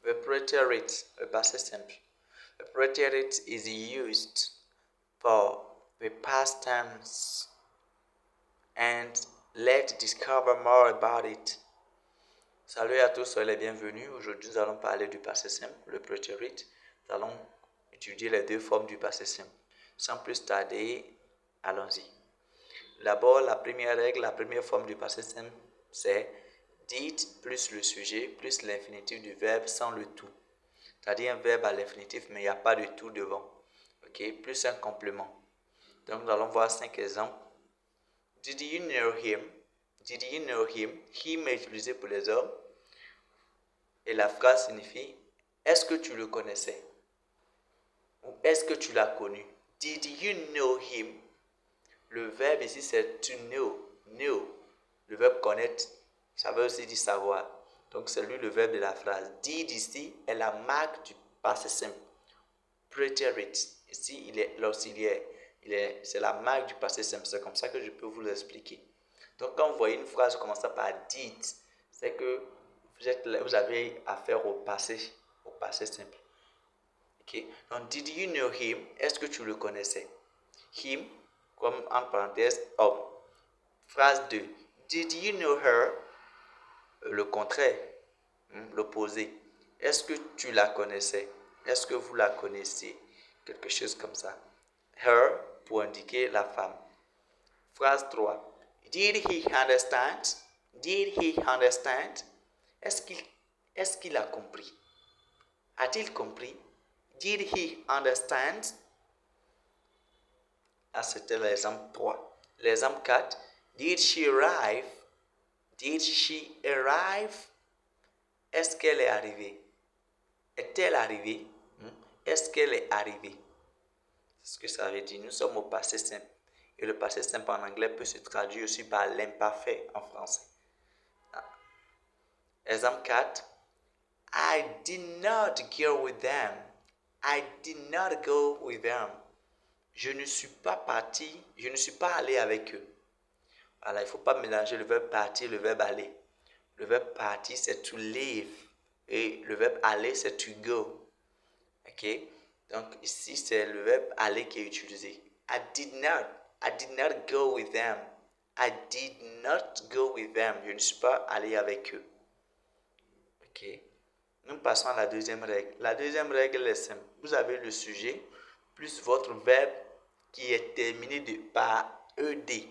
The preterite, le passé simple. The preterite is used for the past tense and let's discover more about it. Salut à tous, soyez les bienvenus. Aujourd'hui, nous allons parler du passé simple, le preterite. Nous allons étudier les deux formes du passé simple. Sans plus tarder, allons-y. D'abord, la première règle, la première forme du passé simple, c'est did plus le sujet plus l'infinitif du verbe sans le tout. C'est-à-dire un verbe à l'infinitif, mais il n'y a pas de tout devant. Ok, plus un complément. Donc, nous allons voir 5 exemples. Did you know him? Did you know him? Him est utilisé pour les hommes. Et la phrase signifie est-ce que tu le connaissais? Ou est-ce que tu l'as connu? Did you know him? Le verbe ici c'est to know. Know. Le verbe connaître, ça veut aussi dire savoir. Donc c'est lui le verbe de la phrase. Did ici est la marque du passé simple. Preterite. Ici il est l'auxiliaire. C'est la marque du passé simple. C'est comme ça que je peux vous l'expliquer. Donc quand vous voyez une phrase commençant par did, c'est que vous avez affaire au passé simple. Okay. Donc, did you know him? Est-ce que tu le connaissais? Him, comme en parenthèse, homme. Phrase 2. Did you know her? Le contraire, l'opposé. Est-ce que tu la connaissais? Est-ce que vous la connaissez? Quelque chose comme ça. Her, pour indiquer la femme. Phrase 3. Did he understand? Did he understand? Est-ce qu'il a compris? A-t-il compris? Did he understand? Ah, c'était l'exemple 3. L'exemple 4. Did she arrive? Did she arrive? Est-ce qu'elle est arrivée? Est-elle arrivée? Est-ce qu'elle est arrivée? C'est ce que ça veut dire. Nous sommes au passé simple. Et le passé simple en anglais peut se traduire aussi par l'imparfait en français. Exemple 4. I did not go with them. I did not go with them. Je ne suis pas parti, je ne suis pas allé avec eux. Voilà, il ne faut pas mélanger le verbe partir et le verbe aller. Le verbe partir, c'est to leave. Et le verbe aller, c'est to go. Ok? Donc ici, c'est le verbe aller qui est utilisé. I did not go with them. I did not go with them. Je ne suis pas allé avec eux. Ok? Nous passons à la deuxième règle. La deuxième règle est simple. Vous avez le sujet plus votre verbe qui est terminé par ED.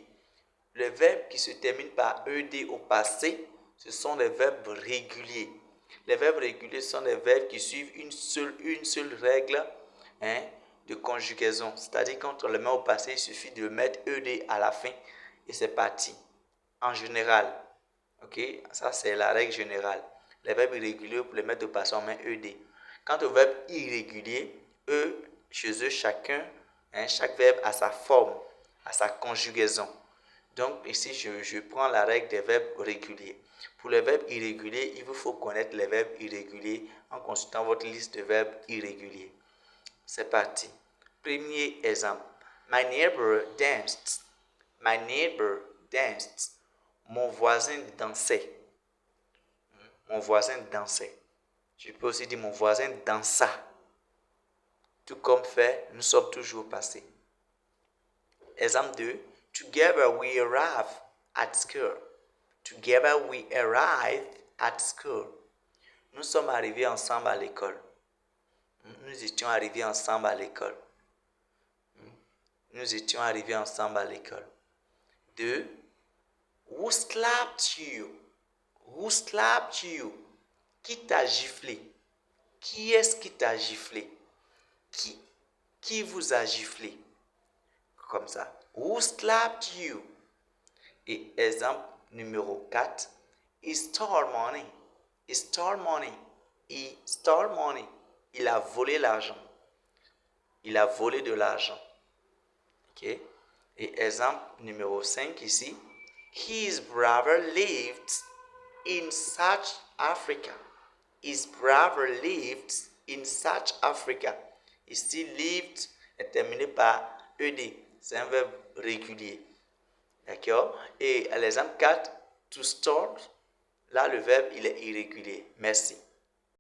Les verbes qui se terminent par ED au passé, ce sont des verbes réguliers. Les verbes réguliers sont des verbes qui suivent une seule règle de conjugaison. C'est-à-dire quand on le met au passé, il suffit de mettre ED à la fin et c'est parti. En général, ok, ça c'est la règle générale. Les verbes irréguliers, pour les mettre au passé, on met ED. Quant aux verbes irréguliers, chez eux, chaque verbe a sa forme, a sa conjugaison. Donc ici, je prends la règle des verbes réguliers. Pour les verbes irréguliers, il vous faut connaître les verbes irréguliers en consultant votre liste de verbes irréguliers. C'est parti. Premier exemple. My neighbor danced. My neighbor danced. Mon voisin dansait. Mon voisin dansait. Je peux aussi dire mon voisin dansa. Tout comme fait, nous sommes toujours au passé. Exemple 2. Together we arrived at school. Together we arrived at school. Nous sommes arrivés ensemble à l'école. Nous étions arrivés ensemble à l'école. Nous étions arrivés ensemble à l'école. 2. Who slapped you? Who slapped you? Qui t'a giflé? Qui est-ce qui t'a giflé? Qui vous a giflé? Comme ça. Who slapped you? Et exemple numéro 4. He stole money. He stole money. He stole money. Il a volé l'argent. Il a volé de l'argent. Ok? Et exemple numéro 5 ici. His brother lived in South Africa. His brother lived in South Africa. Ici, lived est terminé par ED. C'est un verbe régulier. D'accord? Et à l'exemple 4, to store, là, le verbe, il est irrégulier. Merci.